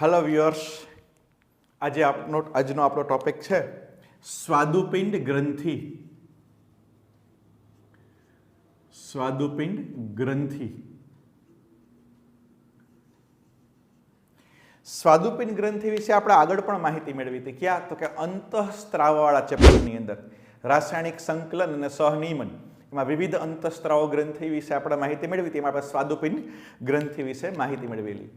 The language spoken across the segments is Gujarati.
હેલો વ્યુઅર્સ, આજનો આપણો ટોપિક છે સ્વાદુપિંડ ગ્રંથિ. સ્વાદુપિંડ ગ્રંથિ. સ્વાદુપિંડ ગ્રંથિ વિશે આપણે આગળ પણ માહિતી મેળવી હતી. ક્યાં? તો કે અંતઃસ્ત્રાવવાળા ચેપ્ટરની અંદર રાસાયણિક સંકલન અને સહનિયમન, એમાં વિવિધ અંતઃસ્ત્રાવ ગ્રંથિ વિશે આપણે માહિતી મેળવી હતી. એમાં આપણે સ્વાદુપિંડ ગ્રંથિ વિશે માહિતી મેળવેલી.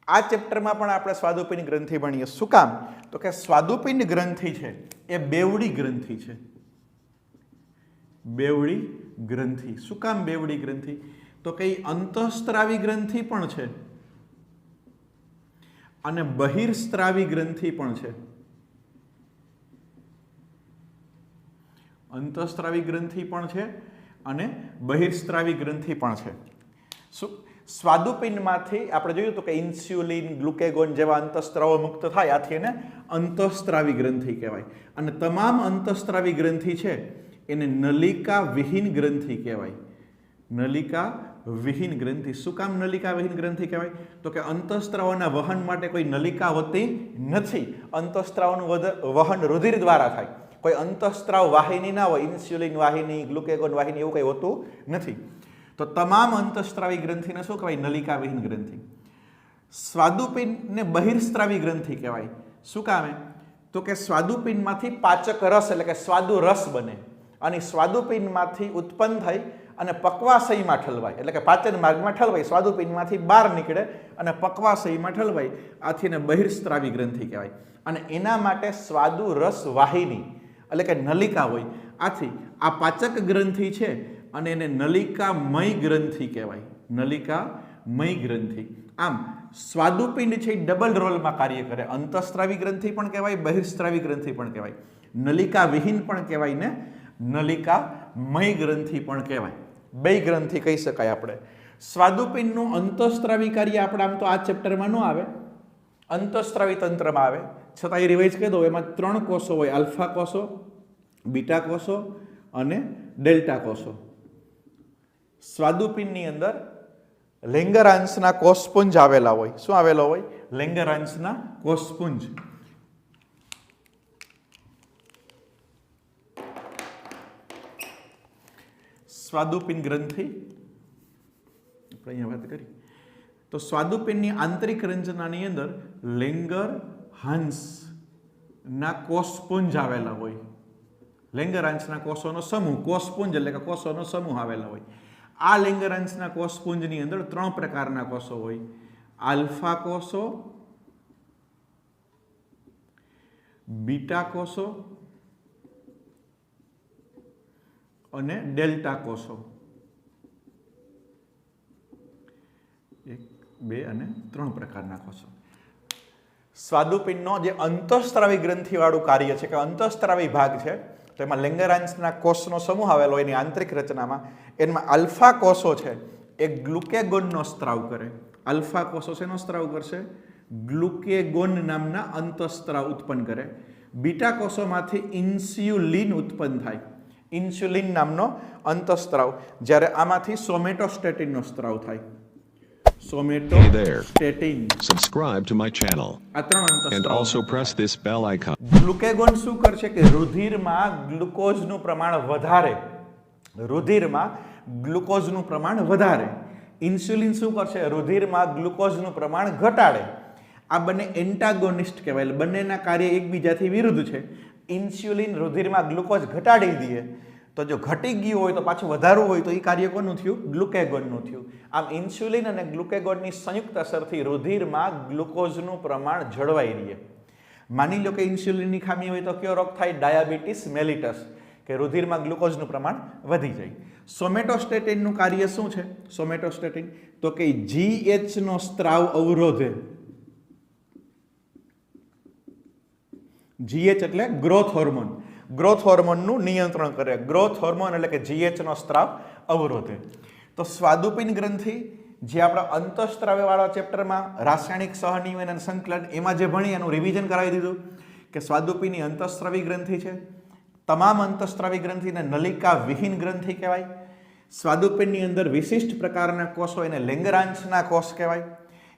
આ ચેપ્ટરમાં પણ આપણે સ્વાદુપિંડ ગ્રંથિ ભણીએ. શું કામ? તો કે સ્વાદુપિંડ ગ્રંથિ છે એ બેવડી ગ્રંથિ છે. બેવડી ગ્રંથિ. શું કામ બેવડી ગ્રંથિ? તો કે અંતઃસ્ત્રાવી ગ્રંથિ પણ છે અને બહિર્સ્ત્રાવી ગ્રંથિ પણ છે. અંતઃસ્ત્રાવી ગ્રંથિ પણ છે અને બહિર્સ્ત્રાવી ગ્રંથિ પણ છે. શું? સ્વાદુપિંડમાંથી આપણે જોયું તો કે ઇન્સ્યુલિન, ગ્લુકેગોન જેવા અંતઃસ્ત્રાવો મુક્ત થાય, આથી એને અંતઃસ્ત્રાવી ગ્રંથિ કહેવાય. અને તમામ અંતઃસ્ત્રાવી ગ્રંથિ છે એને નલિકા વિહીન ગ્રંથિ કહેવાય. નલિકા વિહીન ગ્રંથિ. શું કામ નલિકા વિહીન ગ્રંથિ કહેવાય? તો કે અંતઃસ્ત્રાવોના વહન માટે કોઈ નલિકા હોતી નથી. અંતઃસ્ત્રાવનું વહન રુધિર દ્વારા થાય. કોઈ અંતઃસ્ત્રાવ વાહિની ના હોય, ઇન્સ્યુલિન વાહિની, ગ્લુકેગોન વાહિની એવું કંઈ હોતું નથી. તો તમામ અંતઃસ્ત્રાવી ગ્રંથિને શું કહેવાય? નલિકા વિહીન ગ્રંથિ. સ્વાદુપિંડને બહિર્સ્ત્રાવી ગ્રંથિ કહેવાય. શું કામે? તો કે સ્વાદુપિંડમાંથી પાચક રસ એટલે કે સ્વાદુ રસ બને અને સ્વાદુપિંડમાંથી ઉત્પન્ન થઈ અને પક્વાશયમાં ઠલવાય એટલે કે પાચન માર્ગમાં ઠલવાય. સ્વાદુપિંડમાંથી બહાર નીકળે અને પક્વાશયમાં ઠલવાય, આથી એને બહિર્સ્ત્રાવી ગ્રંથિ કહેવાય. અને એના માટે સ્વાદુ રસ વાહિની એટલે કે નલિકા હોય. આથી આ પાચક ગ્રંથિ છે અને એને નલિકામય ગ્રંથિ કહેવાય. નલિકામય ગ્રંથિ. આમ સ્વાદુપિંડ છે એ ડબલ રોલમાં કાર્ય કરે. અંતઃસ્ત્રાવી ગ્રંથિ પણ કહેવાય, બહિર્સ્ત્રાવી ગ્રંથિ પણ કહેવાય, નલિકા વિહીન પણ કહેવાય ને નલિકામય ગ્રંથિ પણ કહેવાય. બે ગ્રંથિ કહી શકાય આપણે. સ્વાદુપિંડનું અંતઃસ્ત્રાવી કાર્ય આપણે આમ તો આ ચેપ્ટરમાં ન આવે, અંતઃસ્ત્રાવી તંત્રમાં આવે, છતાં એ રિવાઇઝ કહી દઉં. એમાં 3 કોષો હોય: આલ્ફા કોષો, બીટા કોષો અને ડેલ્ટા કોષો. સ્વાદુપિંડની અંદર લેંગરાંશના કોષપુંજ આવેલા હોય. શું આવેલો હોય? લેંગરાંશના કોષપુંજ. સ્વાદુપિંડ ગ્રંથિ આપણે અહીંયા વાત કરી તો સ્વાદુપિંડની આંતરિક રંજનાની અંદર લેંગરહાંસના કોષપુંજ આવેલા હોય. લેંગરહાંસના કોષોનો સમૂહ, કોષપુંજ એટલે કે કોષોનો સમૂહ આવેલા હોય. આ લેંગરહાંસના કોષપુંજની અંદર 3 પ્રકારના કોષો હોય: આલ્ફા કોષો, બીટા કોષો અને ડેલ્ટા કોષો. 1, 2 અને 3 પ્રકારના કોષો. સ્વાદુપિંડનો જે અંતઃસ્ત્રાવી ગ્રંથિવાળું કાર્ય છે કે અંતઃસ્ત્રાવી ભાગ છે, તો એમાં લેંગરહાંસના કોષનો સમૂહ આવેલો એની આંતરિક રચનામાં. એમાં આલ્ફા કોષો છે એ ગ્લુકેગોનનો સ્ત્રાવ કરે. આલ્ફા કોષો શેનો સ્ત્રાવ કરશે? ગ્લુકેગોન નામના અંતઃસ્ત્રાવ ઉત્પન્ન કરે. બીટા કોષોમાંથી ઇન્સ્યુલિન ઉત્પન્ન થાય, ઇન્સ્યુલિન નામનો અંતઃસ્ત્રાવ. જ્યારે આમાંથી સોમેટોસ્ટેટિનનો સ્ત્રાવ થાય. સોમેટોસ્ટેટિન. Subscribe to my channel આ 3 and અંતઃસ્ત્રાવ. also press this bell icon. ગ્લુકેગોન શું કરશે કે રુધિરમાં ગ્લુકોઝનું પ્રમાણ વધારે. રુધિરમાં ગ્લુકોઝનું પ્રમાણ વધારે. ઇન્સ્યુલિન શું કરશે? રુધિરમાં ગ્લુકોઝનું પ્રમાણ ઘટાડે. આ બંને એન્ટાગોનિસ્ટ કહેવાય. બંનેના કાર્ય એકબીજાથી વિરુદ્ધ છે. ઇન્સ્યુલિન રુધિરમાં ગ્લુકોઝ ઘટાડી દે તો જો ઘટી ગયું હોય તો પાછું વધારવું હોય તો એ કાર્ય કોનું થયું? ગ્લુકેગોનનું થયું. આમ ઇન્સ્યુલિન અને ગ્લુકેગોનની સંયુક્ત અસરથી રુધિરમાં ગ્લુકોઝનું પ્રમાણ જળવાઈ રહે. માની લો કે ઇન્સ્યુલિનની ખામી હોય તો કયો રોગ થાય? ડાયાબિટીસ મેલિટસ, કે રુધિરમાં ગ્લુકોઝનું પ્રમાણ વધી જાય. સોમેટોસ્ટેટિનનું કાર્ય શું છે? સોમેટોસ્ટેટિન તો કે GH નો સ્ત્રાવ અવરોધે. GH એટલે ગ્રોથ હોર્મોન. ગ્રોથ હોર્મોનનું નિયંત્રણ કરે. ગ્રોથ હોર્મોન એટલે કે GH નો સ્ત્રાવ અવરોધે. તો સ્વાદુપિંડ ગ્રંથિ જે આપણા અંતઃસ્ત્રાવવાળા ચેપ્ટરમાં રાસાયણિક સહનિયમન અને સંકલન એમાં જે ભણી એનું રિવિઝન કરાવી દીધું કે સ્વાદુપિંડની અંતઃસ્ત્રાવી ગ્રંથિ છે. તમામ અંતઃસ્ત્રાવી ગ્રંથિને નલિકા વિહીન ગ્રંથિ કહેવાય. સ્વાદુપિંડની અંદર વિશિષ્ટ પ્રકારના કોષો એને લેંગરહાંસના કોષ કહેવાય.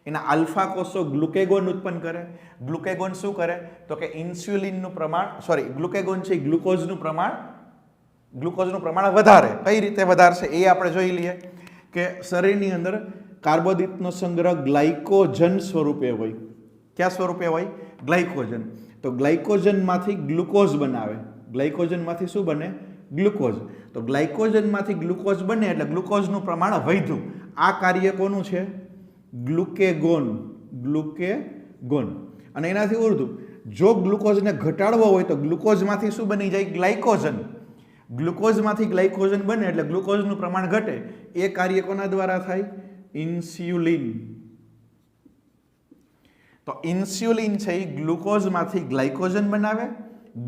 એના આલ્ફા કોષો ગ્લુકેગોન ઉત્પન્ન કરે. ગ્લુકેગોન શું કરે તો કે ઇન્સ્યુલિનનું પ્રમાણ ગ્લુકેગોન છે ગ્લુકોઝનું પ્રમાણ વધારે. કઈ રીતે વધારશે એ આપણે જોઈ લઈએ કે શરીરની અંદર કાર્બોદિતનો સંગ્રહ ગ્લાયકોજન સ્વરૂપે હોય. ક્યાં સ્વરૂપે હોય? ગ્લાયકોજન. તો ગ્લાયકોજનમાંથી ગ્લુકોઝ બનાવે. ગ્લાયકોજનમાંથી શું બને? ગ્લુકોઝ. તો ગ્લાયકોજનમાંથી ગ્લુકોઝ બને એટલે ગ્લુકોઝનું પ્રમાણ વધ્યું. આ કાર્ય કોનું છે? ગ્લુકેગોન. અને એનાથી ઉર્ધું જો ગ્લુકોઝને ઘટાડવો હોય તો ગ્લુકોઝમાંથી શું બની જાય? ગ્લાયકોજન. ગ્લુકોઝમાંથી ગ્લાયકોજન બને એટલે ગ્લુકોઝનું પ્રમાણ ઘટે. એ કાર્ય કોના દ્વારા થાય? ઇન્સ્યુલિન. તો ઇન્સ્યુલિન છે એ ગ્લુકોઝમાંથી ગ્લાયકોજન બનાવે,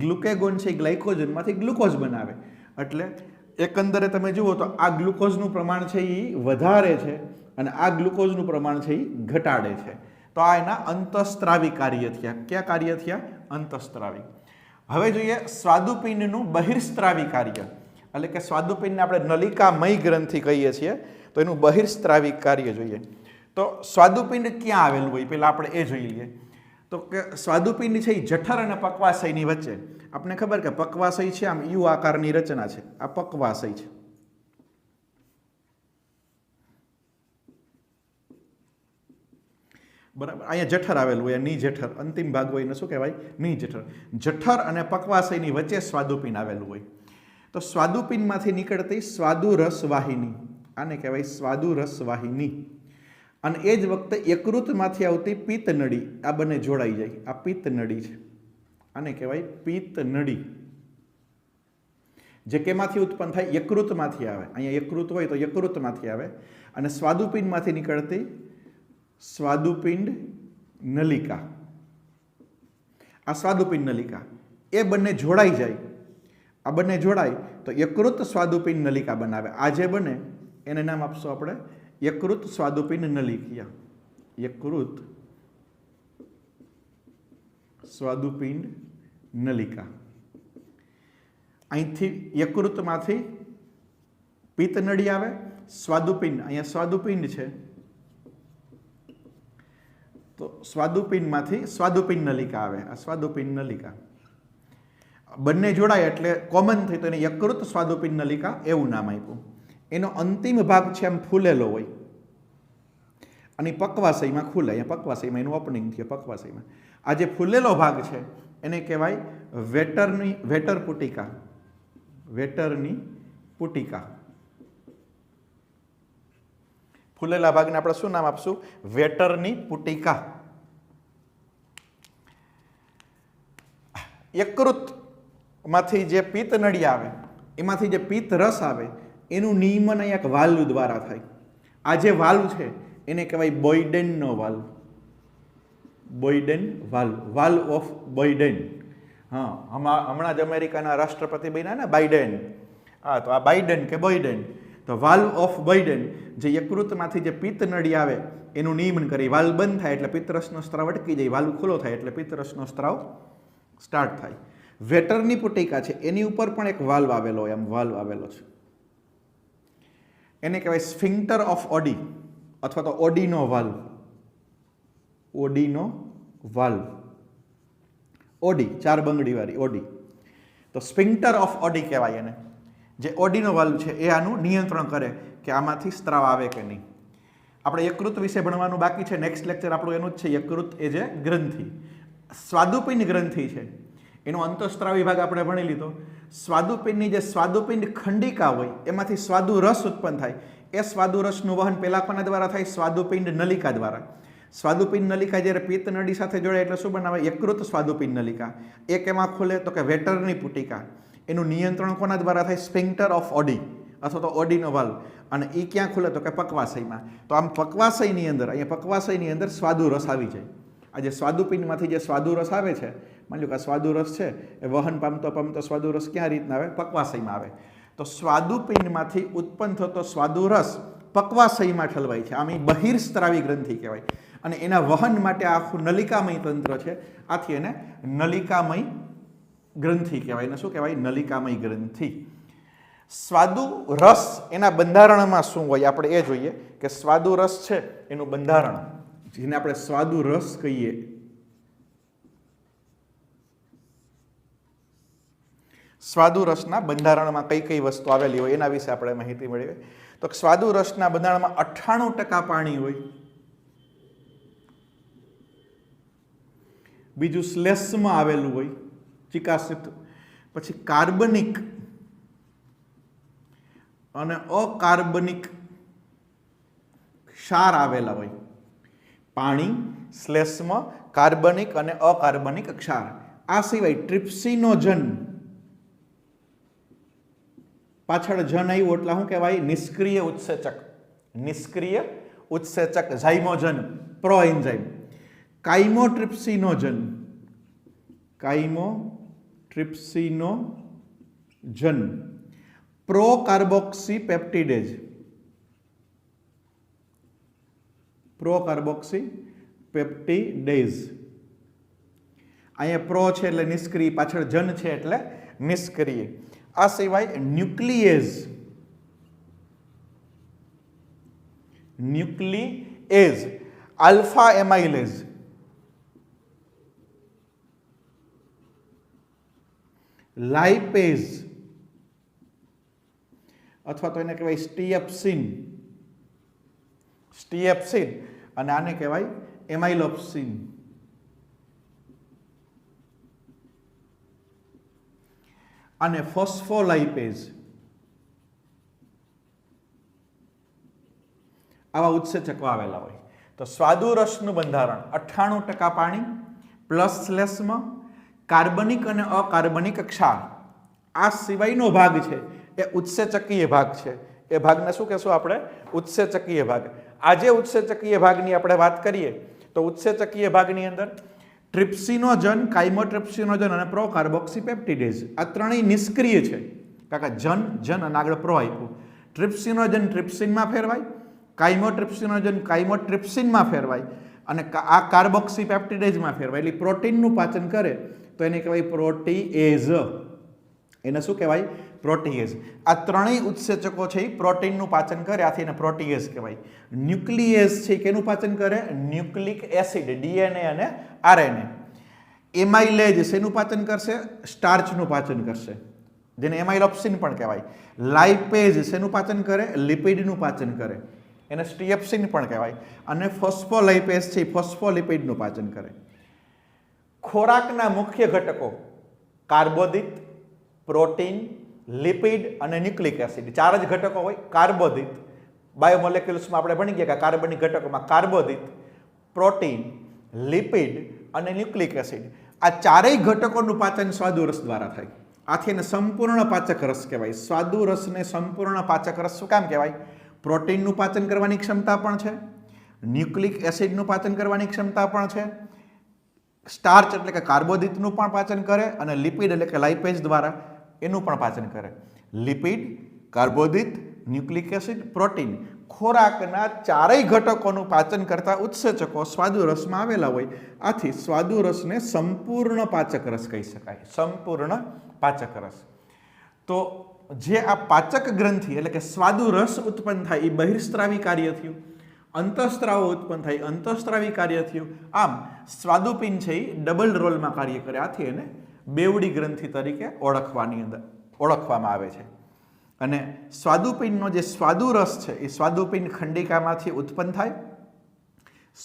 ગ્લુકેગોન છે એ ગ્લાયકોજનમાંથી ગ્લુકોઝ બનાવે. એટલે એકંદરે તમે જુઓ તો આ ગ્લુકોઝનું પ્રમાણ છે એ વધારે છે અને આ ગ્લુકોઝનું પ્રમાણ છે એ ઘટાડે છે. તો આ એના અંતઃસ્ત્રાવી કાર્ય થયા. ક્યાં કાર્ય થયા? અંતઃસ્ત્રાવી. હવે જોઈએ સ્વાદુપિંડનું બહિર્સ્ત્રાવી કાર્ય. એટલે કે સ્વાદુપિંડને આપણે નલિકામય ગ્રંથિ કહીએ છીએ. તો એનું બહિર્સ્ત્રાવી કાર્ય જોઈએ. તો સ્વાદુપિંડ ક્યાં આવેલું હોય પહેલાં આપણે એ જોઈ લઈએ. તો કે સ્વાદુપિંડ છે એ જઠર અને પક્વાશયની વચ્ચે. આપણે ખબર કે પક્વાશય છે આમ યુ આકારની રચના છે. આ પક્વાશય છે. બરાબર. અહીંયા જઠર આવેલું હોય, ની જઠર અંતિમ ભાગ હોય એને શું કહેવાય? ની જઠર. જઠર અને પક્વાશયની વચ્ચે સ્વાદુપિંડ આવેલું હોય. તો સ્વાદુપિંડમાંથી નીકળતી સ્વાદુરસ વાહિની, આને કહેવાય સ્વાદુરસ વાહિની. અને એ જ વખતે યકૃતમાંથી આવતી પિત્ત નળી, આ બંને જોડાઈ જાય. આ પિત્ત નળી છે, આને કહેવાય પિત્ત નળી. જે કેમાંથી ઉત્પન્ન થાય? યકૃતમાંથી આવે. અહીંયા યકૃત હોય તો યકૃતમાંથી આવે. અને સ્વાદુપિંડમાંથી નીકળતી સ્વાદુપિંડ નલિકા, આ સ્વાદુપિંડ નલિકા, એ બંને જોડાઈ જાય. આ બંને જોડાય તો યકૃત સ્વાદુપિંડ નલિકા બનાવે. આ જે બને એને નામ આપશો આપણે યકૃત સ્વાદુપિંડ નલિકા. યકૃત સ્વાદુપિંડ નલિકા. અહીંથી યકૃતમાંથી પિત્ત નળી આવે, સ્વાદુપિંડ, અહીંયા સ્વાદુપિંડ છે તો સ્વાદુપિંડમાંથી સ્વાદુપિંડ નલિકા આવે. આ સ્વાદુપિંડ નલિકા બંને જોડાય એટલે કોમન થઈ તો એને યકૃત સ્વાદુપિંડ નલિકા એવું નામ આપ્યું. એનો અંતિમ ભાગ છે આમ ફૂલેલો હોય અને પક્વાશયમાં ખુલે. અહીંયા પક્વાશયમાં એનું ઓપનિંગ થયું. પક્વાશયમાં આ જે ફૂલેલો ભાગ છે એને કહેવાય વેટર પુટિકા. વેટરની પુટિકા. ફૂલેલા ભાગને આપણે શું નામ આપશું? વેટરની પુટિકા. યકૃતમાંથી જે પિત્ત નળી આવે એમાંથી જે પિત્ત રસ આવે એનું નિયમન અહીંયા એક વાલ્વ દ્વારા થાય. આ જે વાલ્વ છે એને કહેવાય બોયડેનનો valve. Boyden valve, valve of Boyden. હા, હમણાં જ અમેરિકાના રાષ્ટ્રપતિ બન્યા ને બાઇડેન. હા, તો આ બાઇડેન કે બોયડેન. તો વાલ્વ ઓફ બોયડેન જે યકૃતમાંથી જે પિત્ત નળી આવે એનું નિયમન કરે. વાલ્વ બંધ થાય એટલે પિત્તરસનો સ્ત્રાવ અટકી જાય, વાલ્વ ખુલ્લો થાય એટલે પિત્તરસનો સ્ત્રાવ સ્ટાર્ટ થાય. વેટરની પુટિકા છે એની ઉપર પણ એક વાલ્વ આવેલો હોય, આમ વાલ્વ આવેલો છે. એને કહેવાય સ્ફિન્ક્ટર ઓફ ઓડી અથવા તો ઓડીનો વાલ્વ. ઓડીનો વાલ્વ. ઓડી, ચાર બંગડી વાળી ઓડી. તો સ્ફિન્ક્ટર ઓફ ઓડી કહેવાય એને. જે ઓડીનો વાલ્વ છે એ આનું નિયંત્રણ કરે કે આમાંથી સ્ત્રાવ આવે કે નહીં. આપણે યકૃત વિશે ભણવાનું બાકી છે. નેક્સ્ટ લેક્ચર આપણું એનું જ છે યકૃત એ જે ગ્રંથિ. સ્વાદુપિંડ ગ્રંથિ છે એનો અંતઃસ્ત્રાવ વિભાગ આપણે ભણી લીધો. સ્વાદુપિંડની જે સ્વાદુપિંડ ખંડિકા હોય એમાંથી સ્વાદુ રસ ઉત્પન્ન થાય. એ સ્વાદુ રસનું વહન પહેલા કોના દ્વારા થાય? સ્વાદુપિંડ નલિકા દ્વારા. સ્વાદુપિંડ નલિકા જ્યારે પિત્ત નળી સાથે જોડાય એટલે શું બનાવે? યકૃત સ્વાદુપિંડ નલિકા. એ કેમાં ખુલે? તો કે વેટરની પુટિકા. એનું નિયંત્રણ કોના દ્વારા થાય? સ્ફિન્ક્ટર ઓફ ઓડી અથવા તો ઓડીનો વાલ્વ. અને એ ક્યાં ખુલે? તો કે પક્વાશયમાં. તો આમ પક્વાશયની અંદર, અહીંયા પક્વાશયની અંદર સ્વાદુ રસ આવી જાય. આ જે સ્વાદુપિંડમાંથી જે સ્વાદુ રસ આવે છે, માની લો કે આ સ્વાદુ રસ છે એ વહન પામતો સ્વાદુ રસ ક્યાં રીતના આવે? પક્વાશયમાં આવે. તો સ્વાદુપિંડમાંથી ઉત્પન્ન થતો સ્વાદુ રસ પક્વાશયમાં ઠલવાય છે. આમ એ બહિર્સ્ત્રાવી ગ્રંથિ કહેવાય. અને એના વહન માટે આખું નલિકામય તંત્ર છે. આથી એને નલિકામય ગ્રંથિ કહેવાય. એને શું કહેવાય? નલિકામય ગ્રંથિ. સ્વાદુ રસ એના બંધારણમાં શું હોય આપણે એ જોઈએ કે સ્વાદુ રસ છે એનું બંધારણ જેને આપણે સ્વાદુ રસ કહીએ, સ્વાદુ રસના બંધારણમાં કઈ કઈ વસ્તુ આવેલી હોય એના વિશે આપણે માહિતી મેળવીએ. તો સ્વાદુ રસના બંધારણમાં 98% પાણી હોય. બીજું શ્લેષ્મા આવેલું હોય, ચિકાસિત. પછી કાર્બનિક અને અકાર્બનિક ક્ષાર આવેલા હોય. પાણી, શ્લેષ્મ, કાર્બનિક અને અકાર્બનિક ક્ષાર. આ સિવાય ટ્રિપ્સિનોજન, પાછળ જન આવ્યું એટલે શું કહેવાય? નિષ્ક્રિય ઉત્સેચક. નિષ્ક્રિય ઉત્સેચક ઝાઇમોજન, પ્રોએન્ઝાઇમ. કાઇમોટ્રિપ્સિનોજન, કાઇમોટ્રિપ્સિનોજન, પ્રોકાર્બોક્સી પેપ્ટિડેઝ, પ્રોકાર્બોક્સી પેપ્ટિડેઝ. અહીંયા પ્રો છે એટલે નિષ્ક્રિય, પાછળ જન છે એટલે નિષ્ક્રિય. આ સિવાય ન્યુક્લિએઝ, ન્યુક્લિએઝ, આલ્ફા એમાઇલેઝ, લાઇપેઝ અથવા તો એને કહેવાય સ્ટીએપ્સિન, સ્ટીએપ્સિન, અને આને કહેવાય એમાઇલોપ્સિન. અને ફોસ્ફોલાઇપેઝ. આવા ઉત્સેચકો આવેલા હોય. તો સ્વાદુ રસનું બંધારણ 98% પાણી પ્લસ શ્લેષ્મ, કાર્બનિક અને અકાર્બનિક ક્ષાર. આ સિવાયનો ભાગ છે એ ઉત્સેચકીય ભાગ છે. એ ભાગને શું કહેશું આપણે? ઉત્સેચકીય ભાગ. આજે ઉત્સેચકીય ભાગની આપણે વાત કરીએ તો ઉત્સેચકીય ભાગની અંદર ટ્રિપ્સિનોજન, કાઇમોટ્રિપ્સિનોજન અને પ્રોકાર્બોક્સીપેપ્ટિડેઝ આ ત્રણેય નિષ્ક્રિય છે. કાકા જન અને આગળ પ્રો આપ્યું. ટ્રિપ્સિનોજન ટ્રિપ્સિનમાં ફેરવાય, કાઇમોટ્રિપ્સિનોજન કાઇમોટ્રિપ્સિનમાં ફેરવાય અને આ કાર્બોક્સીપેપ્ટિડેઝમાં ફેરવાય. એટલે પ્રોટીનનું પાચન કરે તો એને કહેવાય પ્રોટીએઝ. એને શું કહેવાય? પ્રોટીએઝ. આ ત્રણેય ઉત્સેચકો છે એ પ્રોટીનનું પાચન કરે, આથી એને પ્રોટીએઝ કહેવાય. ન્યુક્લિએઝ છે કેનું પાચન કરે? ન્યુક્લિક એસિડ, ડીએનએ અને આરએનએ. એમાઇલેજ શેનું પાચન કરશે? સ્ટાર્ચનું પાચન કરશે, જેને એમાઇલોપ્સિન પણ કહેવાય. લાઇપેઝ શેનું પાચન કરે? લિપિડનું પાચન કરે, એને સ્ટીએપ્સિન પણ કહેવાય. અને ફોસ્ફોલાઇપેઝ છે ફોસ્ફોલિપિડનું પાચન કરે. ખોરાકના મુખ્ય ઘટકો કાર્બોદિત, પ્રોટીન, લિપિડ અને ન્યુક્લિક એસિડ. 4 જ ઘટકો હોય. કાર્બોદિત, બાયોમોલેક્યુલ્સમાં આપણે ભણી ગયા કે કાર્બનિક ઘટકોમાં કાર્બોદિત, પ્રોટીન, લિપિડ અને ન્યુક્લિક એસિડ. આ ચારેય ઘટકોનું પાચન સ્વાદુ રસ દ્વારા થાય. આથી એને સંપૂર્ણ પાચક રસ કહેવાય. સ્વાદુ રસને સંપૂર્ણ પાચક રસ શું કામ કહેવાય? પ્રોટીનનું પાચન કરવાની ક્ષમતા પણ છે, ન્યુક્લિક એસિડનું પાચન કરવાની ક્ષમતા પણ છે, સ્ટાર્ચ એટલે કે કાર્બોદિતનું પણ પાચન કરે અને લિપિડ એટલે કે લાઇપેઝ દ્વારા એનું પણ પાચન કરે. લિપિડ, કાર્બોદિત, ન્યુક્લિક એસિડ, પ્રોટીન, ખોરાકના ચારેય ઘટકોનું પાચન કરતા ઉત્સેચકો સ્વાદુ રસમાં આવેલા હોય. આથી સ્વાદુ રસને સંપૂર્ણ પાચક રસ કહી શકાય. સંપૂર્ણ પાચક રસ. તો જે આ પાચક ગ્રંથિ એટલે કે સ્વાદુ રસ ઉત્પન્ન થાય એ બહિર્સ્ત્રાવી કાર્ય થયું, અંતઃસ્ત્રાવો ઉત્પન્ન થાય અંતઃસ્ત્રાવી કાર્ય થયું. આમ સ્વાદુપિંડ છે એ ડબલ રોલમાં કાર્ય કરે. આથી એને બેવડી ગ્રંથિ તરીકે ઓળખવામાં આવે છે. અને સ્વાદુપિંડનો જે સ્વાદુ રસ છે એ સ્વાદુપિંડ ખંડિકામાંથી ઉત્પન્ન થાય,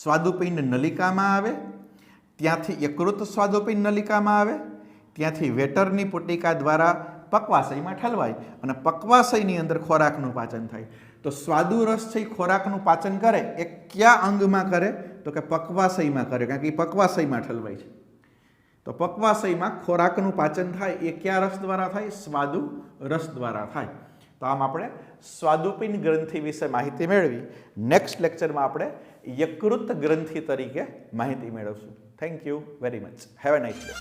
સ્વાદુપિંડ નલિકામાં આવે, ત્યાંથી યકૃત સ્વાદુપિંડ નલિકામાં આવે, ત્યાંથી વેટરની પુટિકા દ્વારા પક્વાશયમાં ઠલવાય અને પક્વાશયની અંદર ખોરાકનું પાચન થાય. તો સ્વાદુ રસ છે એ ખોરાકનું પાચન કરે એ કયા અંગમાં કરે? તો કે પક્વાશયમાં કરે, કારણ કે એ પક્વાશયમાં ઠલવાય છે. તો પક્વાશયમાં ખોરાકનું પાચન થાય એ કયા રસ દ્વારા થાય? સ્વાદુ રસ દ્વારા થાય. તો આમ આપણે સ્વાદુપિંડ ગ્રંથિ વિશે માહિતી મેળવી. નેક્સ્ટ લેક્ચરમાં આપણે યકૃત ગ્રંથિ તરીકે માહિતી મેળવશું. Thank you very much. Have a nice day.